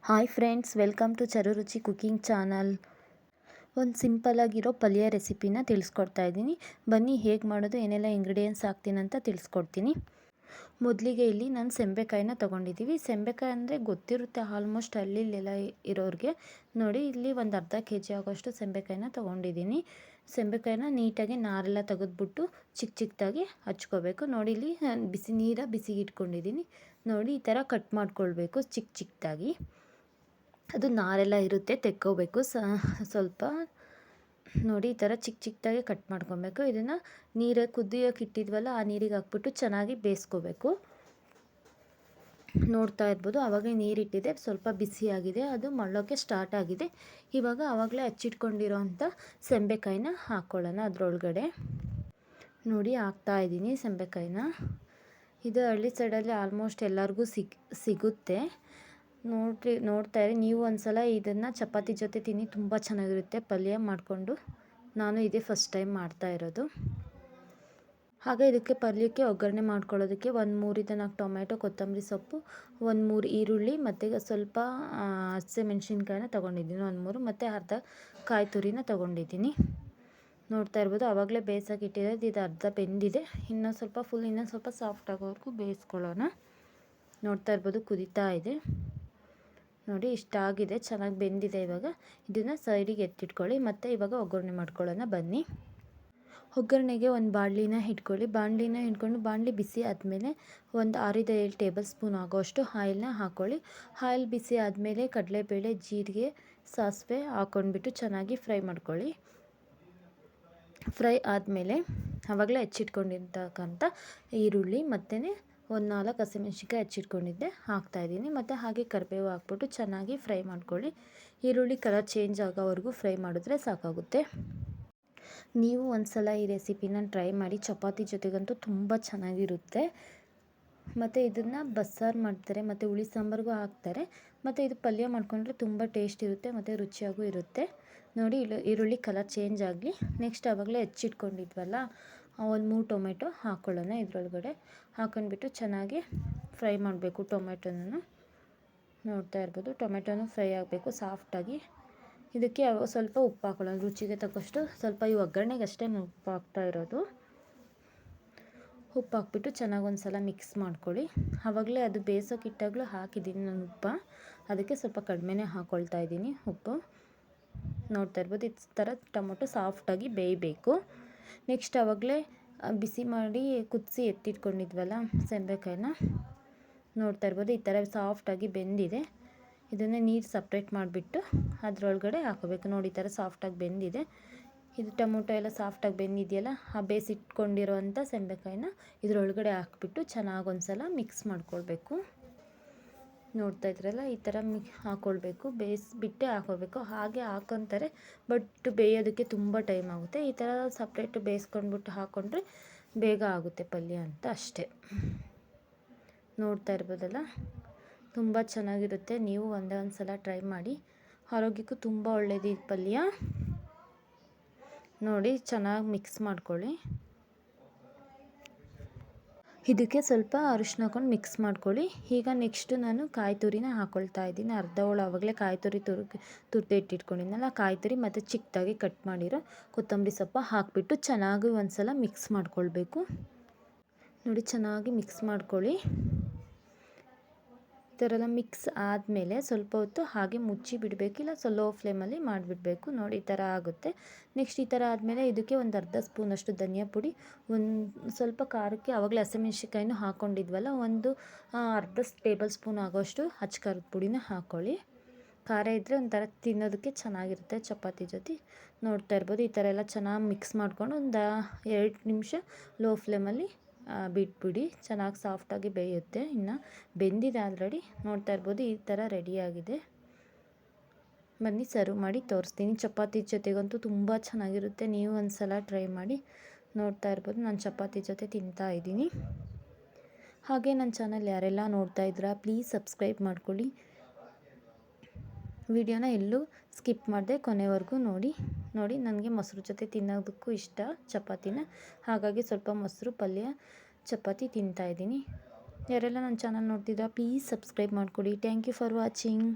Hi friends, welcome to ಚರು ರುಚಿ cooking channel. ಒಂದು ಸಿಂಪಲ್ಲಾಗಿರೋ ಪಲ್ಯ ರೆಸಿಪಿನ ತಿಳಿಸ್ಕೊಡ್ತಾ ಇದ್ದೀನಿ. ಬನ್ನಿ ಹೇಗೆ ಮಾಡೋದು, ಏನೆಲ್ಲ ಇಂಗ್ರೀಡಿಯೆಂಟ್ಸ್ ಹಾಕ್ತೀನಿ ಅಂತ ತಿಳಿಸ್ಕೊಡ್ತೀನಿ. ಮೊದಲಿಗೆ ಇಲ್ಲಿ ನಾನು ಸೆಂಬೆಕಾಯಿನ ತೊಗೊಂಡಿದ್ದೀವಿ. ಸೆಂಬೆಕಾಯಿ ಅಂದರೆ ಗೊತ್ತಿರುತ್ತೆ ಆಲ್ಮೋಸ್ಟ್ ಹಳ್ಳಿಲೆಲ್ಲ ಇರೋರಿಗೆ. ನೋಡಿ, ಇಲ್ಲಿ ಒಂದು ಅರ್ಧ kg ಆಗೋಷ್ಟು ಸೆಂಬೆಕಾಯಿನ ತೊಗೊಂಡಿದ್ದೀನಿ. ಸೆಂಬೆಕಾಯಿನ ನೀಟಾಗಿ ನಾರೆಲ್ಲ ತೆಗೆದ್ಬಿಟ್ಟು ಚಿಕ್ಕ ಚಿಕ್ಕದಾಗಿ ಹಚ್ಕೋಬೇಕು. ನೋಡಿ, ಇಲ್ಲಿ ಬಿಸಿಗೆ ಇಟ್ಕೊಂಡಿದ್ದೀನಿ. ನೋಡಿ, ಈ ಥರ ಕಟ್ ಮಾಡ್ಕೊಳ್ಬೇಕು ಚಿಕ್ಕ ಚಿಕ್ಕದಾಗಿ. ಅದು ನಾರೆಲ್ಲ ಇರುತ್ತೆ, ತೆಕ್ಕೋಬೇಕು ಸ್ವಲ್ಪ. ನೋಡಿ, ಈ ಥರ ಚಿಕ್ಕ ಚಿಕ್ಕದಾಗಿ ಕಟ್ ಮಾಡ್ಕೊಬೇಕು. ಇದನ್ನು ನೀರಿಗೆ ಕುದಿಯೋಕೆ ಇಟ್ಟಿದ್ವಲ್ಲ, ಆ ನೀರಿಗೆ ಹಾಕ್ಬಿಟ್ಟು ಚೆನ್ನಾಗಿ ಬೇಯಿಸ್ಕೋಬೇಕು. ನೋಡ್ತಾ ಇರ್ಬೋದು, ಆವಾಗಲೇ ನೀರಿಟ್ಟಿದೆ, ಸ್ವಲ್ಪ ಬಿಸಿಯಾಗಿದೆ, ಅದು ಮಳ್ಳೋಕ್ಕೆ ಸ್ಟಾರ್ಟ್ ಆಗಿದೆ. ಇವಾಗ ಆವಾಗಲೇ ಹಚ್ಚಿಟ್ಕೊಂಡಿರೋ ಅಂಥ ಸೆಂಬೆಕಾಯಿನ ಹಾಕ್ಕೊಳ್ಳೋಣ ಅದರೊಳಗಡೆ. ನೋಡಿ, ಹಾಕ್ತಾಯಿದ್ದೀನಿ ಸೆಂಬೆಕಾಯಿನ. ಇದು ಹಳ್ಳಿ ಸೈಡಲ್ಲಿ ಆಲ್ಮೋಸ್ಟ್ ಎಲ್ಲರಿಗೂ ಸಿಗುತ್ತೆ. ನೋಡ್ತಾ ಇರಿ. ನೀವು ಒಂದ್ಸಲ ಇದನ್ನು ಚಪಾತಿ ಜೊತೆ ತಿನ್ನಿ, ತುಂಬ ಚೆನ್ನಾಗಿರುತ್ತೆ ಪಲ್ಯ ಮಾಡಿಕೊಂಡು. ನಾನು ಇದೇ ಫಸ್ಟ್ ಟೈಮ್ ಮಾಡ್ತಾ ಇರೋದು. ಹಾಗೆ ಇದಕ್ಕೆ ಪಲ್ಯಕ್ಕೆ ಒಗ್ಗರಣೆ ಮಾಡ್ಕೊಳ್ಳೋದಕ್ಕೆ ಒಂದು 3-4 ಟೊಮೆಟೊ, ಕೊತ್ತಂಬರಿ ಸೊಪ್ಪು, 1-3 ಈರುಳ್ಳಿ ಮತ್ತು ಸ್ವಲ್ಪ ಹಸಿಮೆಣ್ಸಿನ್ಕಾಯಿನ ತೊಗೊಂಡಿದ್ದೀನಿ, 1-3, ಮತ್ತು ಅರ್ಧ ಕಾಯಿ ತುರಿನ ತೊಗೊಂಡಿದ್ದೀನಿ. ನೋಡ್ತಾ ಇರ್ಬೋದು, ಆವಾಗಲೇ ಬೇಯಿಸೋಕೆ ಇಟ್ಟಿರೋದು. ಇದು ಅರ್ಧ ಬೆಂದಿದೆ, ಇನ್ನೂ ಸ್ವಲ್ಪ ಸಾಫ್ಟ್ ಆಗೋವರೆಗೂ ಬೇಯಿಸ್ಕೊಳ್ಳೋಣ. ನೋಡ್ತಾ ಇರ್ಬೋದು, ಕುದೀತಾ ಇದೆ. ನೋಡಿ, ಇಷ್ಟ ಆಗಿದೆ, ಚೆನ್ನಾಗಿ ಬೆಂದಿದೆ. ಇವಾಗ ಇದನ್ನು ಸೈಡಿಗೆ ಎತ್ತಿಟ್ಕೊಳ್ಳಿ. ಮತ್ತು ಇವಾಗ ಒಗ್ಗರಣೆ ಮಾಡ್ಕೊಳ್ಳೋಣ ಬನ್ನಿ. ಒಗ್ಗರಣೆಗೆ ಒಂದು ಬಾಣಲಿನ ಇಟ್ಕೊಳ್ಳಿ. ಬಾಣಲಿ ಬಿಸಿ ಆದಮೇಲೆ ಒಂದು 6-7 ಟೇಬಲ್ ಸ್ಪೂನ್ ಆಗೋಷ್ಟು ಆಯಿಲ್ನ ಹಾಕ್ಕೊಳ್ಳಿ. ಆಯಿಲ್ ಬಿಸಿ ಆದಮೇಲೆ ಕಡಲೆಬೇಳೆ, ಜೀರಿಗೆ, ಸಾಸಿವೆ ಹಾಕ್ಕೊಂಡ್ಬಿಟ್ಟು ಚೆನ್ನಾಗಿ ಫ್ರೈ ಮಾಡ್ಕೊಳ್ಳಿ. ಫ್ರೈ ಆದಮೇಲೆ ಆವಾಗಲೇ ಹೆಚ್ಚಿಟ್ಕೊಂಡಿರ್ತಕ್ಕಂಥ ಈರುಳ್ಳಿ ಮತ್ತು ಒಂದು 4 ಹಸಿಮೆಣ್ಸಿನ್ಕಾಯಿ ಹೆಚ್ಚಿಟ್ಕೊಂಡಿದ್ದೆ ಹಾಕ್ತಾಯಿದ್ದೀನಿ. ಮತ್ತು ಹಾಗೆ ಕರಿಬೇವು ಹಾಕ್ಬಿಟ್ಟು ಚೆನ್ನಾಗಿ ಫ್ರೈ ಮಾಡ್ಕೊಳ್ಳಿ. ಈರುಳ್ಳಿ ಕಲರ್ ಚೇಂಜ್ ಆಗೋವರೆಗೂ ಫ್ರೈ ಮಾಡಿದ್ರೆ ಸಾಕಾಗುತ್ತೆ. ನೀವು ಒಂದ್ಸಲ ಈ ರೆಸಿಪಿನ ಟ್ರೈ ಮಾಡಿ. ಚಪಾತಿ ಜೊತೆಗಂತೂ ತುಂಬ ಚೆನ್ನಾಗಿರುತ್ತೆ. ಮತ್ತು ಇದನ್ನು ಬಸ್ಸಾರು ಮಾಡ್ತಾರೆ, ಮತ್ತು ಹುಳಿ ಸಾಂಬಾರಿಗೂ ಹಾಕ್ತಾರೆ. ಮತ್ತು ಇದು ಪಲ್ಯ ಮಾಡ್ಕೊಂಡ್ರೆ ತುಂಬ ಟೇಸ್ಟ್ ಇರುತ್ತೆ ಮತ್ತು ರುಚಿಯಾಗೂ ಇರುತ್ತೆ. ನೋಡಿ, ಈರುಳ್ಳಿ ಕಲರ್ ಚೇಂಜ್ ಆಗಲಿ. ನೆಕ್ಸ್ಟ್ ಆವಾಗಲೇ ಹೆಚ್ಚಿಟ್ಕೊಂಡಿದ್ವಲ್ಲ, ಒಂದು 3 ಟೊಮೆಟೊ ಹಾಕ್ಕೊಳ್ಳೋಣ. ಇದರೊಳಗಡೆ ಹಾಕ್ಕೊಂಡ್ಬಿಟ್ಟು ಚೆನ್ನಾಗಿ ಫ್ರೈ ಮಾಡಬೇಕು ಟೊಮೆಟೊನೂ. ನೋಡ್ತಾ ಇರ್ಬೋದು, ಟೊಮೆಟೊನೂ ಫ್ರೈ ಆಗಬೇಕು ಸಾಫ್ಟಾಗಿ. ಇದಕ್ಕೆ ಸ್ವಲ್ಪ ಉಪ್ಪು ಹಾಕ್ಕೊಳ್ಳೋಣ, ರುಚಿಗೆ ತಕ್ಕಷ್ಟು. ಸ್ವಲ್ಪ ಈ ಒಗ್ಗರಣೆಗೆ ಅಷ್ಟೇ ಉಪ್ಪು ಹಾಕ್ತಾ ಇರೋದು. ಉಪ್ಪು ಹಾಕ್ಬಿಟ್ಟು ಚೆನ್ನಾಗಿ ಒಂದು ಸಲ ಮಿಕ್ಸ್ ಮಾಡ್ಕೊಳ್ಳಿ. ಆವಾಗಲೇ ಅದು ಬೇಯಿಸೋಕೆ ಇಟ್ಟಾಗಲೂ ಹಾಕಿದ್ದೀನಿ ನಾನು ಉಪ್ಪು, ಅದಕ್ಕೆ ಸ್ವಲ್ಪ ಕಡಿಮೆನೇ ಹಾಕ್ಕೊಳ್ತಾ ಇದ್ದೀನಿ ಉಪ್ಪು. ನೋಡ್ತಾ ಇರ್ಬೋದು, ಈ ಥರ ಟೊಮೊಟೊ ಸಾಫ್ಟಾಗಿ ಬೇಯಬೇಕು. ನೆಕ್ಸ್ಟ್ ಆವಾಗಲೇ ಬಿಸಿ ಮಾಡಿ ಕುದಿಸಿ ಎತ್ತಿಟ್ಕೊಂಡಿದ್ವಲ್ಲ ಸೆಂಬೆಕಾಯಿನ, ನೋಡ್ತಾ ಇರ್ಬೋದು, ಈ ಥರ ಸಾಫ್ಟಾಗಿ ಬೆಂದಿದೆ. ಇದನ್ನು ನೀರು ಸಪ್ರೇಟ್ ಮಾಡಿಬಿಟ್ಟು ಅದರೊಳಗಡೆ ಹಾಕೋಬೇಕು. ನೋಡಿ, ಈ ಥರ ಸಾಫ್ಟಾಗಿ ಬೆಂದಿದೆ. ಇದು ಟೊಮೊಟೊ ಎಲ್ಲ ಸಾಫ್ಟಾಗಿ ಬೆಂದಿದೆಯಲ್ಲ, ಆ ಬೇಯಿಸಿಟ್ಕೊಂಡಿರೋ ಅಂಥ ಸೆಂಬೆಕಾಯಿನ ಇದರೊಳಗಡೆ ಹಾಕ್ಬಿಟ್ಟು ಚೆನ್ನಾಗಿ ಒಂದು ಸಲ ಮಿಕ್ಸ್ ಮಾಡ್ಕೊಳ್ಬೇಕು. ನೋಡ್ತಾ ಇದ್ರಲ್ಲ, ಈ ಥರ ಹಾಕ್ಕೊಳ್ಬೇಕು. ಬೇಯಿಸ್ಬಿಟ್ಟೆ ಹಾಕೋಬೇಕು. ಹಾಗೆ ಹಾಕೊತಾರೆ, ಬಟ್ ಬೇಯೋದಕ್ಕೆ ತುಂಬ ಟೈಮ್ ಆಗುತ್ತೆ. ಈ ಥರ ಸಪ್ರೇಟು ಬೇಯಿಸ್ಕೊಂಡ್ಬಿಟ್ಟು ಹಾಕ್ಕೊಂಡ್ರೆ ಬೇಗ ಆಗುತ್ತೆ ಪಲ್ಯ ಅಂತ ಅಷ್ಟೇ. ನೋಡ್ತಾ ಇರ್ಬೋದಲ್ಲ, ತುಂಬ ಚೆನ್ನಾಗಿರುತ್ತೆ. ನೀವು ಒಂದೇ ಒಂದು ಸಲ ಟ್ರೈ ಮಾಡಿ. ಆರೋಗ್ಯಕ್ಕೂ ತುಂಬ ಒಳ್ಳೆಯದು ಈ ಪಲ್ಯ. ನೋಡಿ, ಚೆನ್ನಾಗಿ ಮಿಕ್ಸ್ ಮಾಡ್ಕೊಳ್ಳಿ. ಇದಕ್ಕೆ ಸ್ವಲ್ಪ ಅರಿಶಿನ ಹಾಕೊಂಡು ಮಿಕ್ಸ್ ಮಾಡ್ಕೊಳ್ಳಿ. ಈಗ ನೆಕ್ಸ್ಟು ನಾನು ಕಾಯಿ ತುರಿನ ಹಾಕ್ಕೊಳ್ತಾ ಇದ್ದೀನಿ. ಅರ್ಧ ಹೋಳು ಆವಾಗಲೇ ಕಾಯಿ ತುರಿ ತುರಿದು ಇಟ್ಟಿಟ್ಕೊಂಡಿದ್ನಲ್ಲ, ಕಾಯಿ ತುರಿ ಮತ್ತು ಚಿಕ್ಕದಾಗಿ ಕಟ್ ಮಾಡಿರೋ ಕೊತ್ತಂಬರಿ ಸೊಪ್ಪು ಹಾಕಿಬಿಟ್ಟು ಚೆನ್ನಾಗಿ ಒಂದು ಸಲ ಮಿಕ್ಸ್ ಮಾಡ್ಕೊಳ್ಬೇಕು. ನೋಡಿ, ಚೆನ್ನಾಗಿ ಮಿಕ್ಸ್ ಮಾಡ್ಕೊಳ್ಳಿ. ಈ ಥರ ಎಲ್ಲ ಮಿಕ್ಸ್ ಆದಮೇಲೆ ಸ್ವಲ್ಪ ಹೊತ್ತು ಹಾಗೆ ಮುಚ್ಚಿ ಬಿಡಬೇಕು, ಇಲ್ಲ ಲೋ ಫ್ಲೇಮಲ್ಲಿ ಮಾಡಿಬಿಡಬೇಕು. ನೋಡಿ, ಈ ಥರ ಆಗುತ್ತೆ. ನೆಕ್ಸ್ಟ್ ಈ ಥರ ಆದಮೇಲೆ ಇದಕ್ಕೆ ಒಂದು ಅರ್ಧ ಸ್ಪೂನಷ್ಟು ಧನಿಯಾ ಪುಡಿ, ಒಂದು ಸ್ವಲ್ಪ ಖಾರಕ್ಕೆ ಆವಾಗಲೇ ಹಸಿಮೆಣ್ಸಿನ್ಕಾಯಿನೂ ಹಾಕ್ಕೊಂಡಿದ್ವಲ್ಲ, ಒಂದು ಅರ್ಧ ಟೇಬಲ್ ಸ್ಪೂನ್ ಆಗೋಷ್ಟು ಅಚ್ಚ ಖಾರದ ಪುಡಿನ ಹಾಕ್ಕೊಳ್ಳಿ. ಖಾರ ಇದ್ದರೆ ಒಂಥರ ತಿನ್ನೋದಕ್ಕೆ ಚೆನ್ನಾಗಿರುತ್ತೆ ಚಪಾತಿ ಜೊತೆ. ನೋಡ್ತಾ ಇರ್ಬೋದು, ಈ ಥರ ಎಲ್ಲ ಚೆನ್ನಾಗಿ ಮಿಕ್ಸ್ ಮಾಡ್ಕೊಂಡು ಒಂದು 2 ನಿಮಿಷ ಲೋ ಫ್ಲೇಮಲ್ಲಿ ಬಿಟ್ಬಿಡಿ. ಚೆನ್ನಾಗಿ ಸಾಫ್ಟಾಗಿ ಬೇಯುತ್ತೆ. ಇನ್ನು ಬೆಂದಿದೆ ಆಲ್ರೆಡಿ. ನೋಡ್ತಾ ಇರ್ಬೋದು, ಈ ಥರ ರೆಡಿಯಾಗಿದೆ. ಬನ್ನಿ ಸರ್ವ್ ಮಾಡಿ ತೋರಿಸ್ತೀನಿ. ಚಪಾತಿ ಜೊತೆಗಂತೂ ತುಂಬ ಚೆನ್ನಾಗಿರುತ್ತೆ. ನೀವು ಒಂದು ಸಲ ಟ್ರೈ ಮಾಡಿ. ನೋಡ್ತಾ ಇರ್ಬೋದು, ನಾನು ಚಪಾತಿ ಜೊತೆ ತಿಂತಾ ಇದ್ದೀನಿ. ಹಾಗೆ ನನ್ನ ಚಾನಲ್ ಯಾರೆಲ್ಲ ನೋಡ್ತಾ ಇದ್ದೀರಾ, ಪ್ಲೀಸ್ ಸಬ್ಸ್ಕ್ರೈಬ್ ಮಾಡ್ಕೊಳ್ಳಿ. ವಿಡಿಯೋನ ಎಲ್ಲೂ ಸ್ಕಿಪ್ ಮಾಡದೆ ಕೊನೆವರೆಗೂ ನೋಡಿ. ನನಗೆ ಮೊಸರು ಜೊತೆ ತಿನ್ನೋದಕ್ಕೂ ಇಷ್ಟ ಚಪಾತಿನ, ಹಾಗಾಗಿ ಸ್ವಲ್ಪ ಮೊಸರು, ಪಲ್ಯ, ಚಪಾತಿ ತಿಂತಾಯಿದ್ದೀನಿ. ಯಾರೆಲ್ಲ ನನ್ನ ಚಾನಲ್ ನೋಡ್ತಿದ್ದೀರಾ ಪ್ಲೀಸ್ ಸಬ್ಸ್ಕ್ರೈಬ್ ಮಾಡಿಕೊಡಿ. Thank you for watching.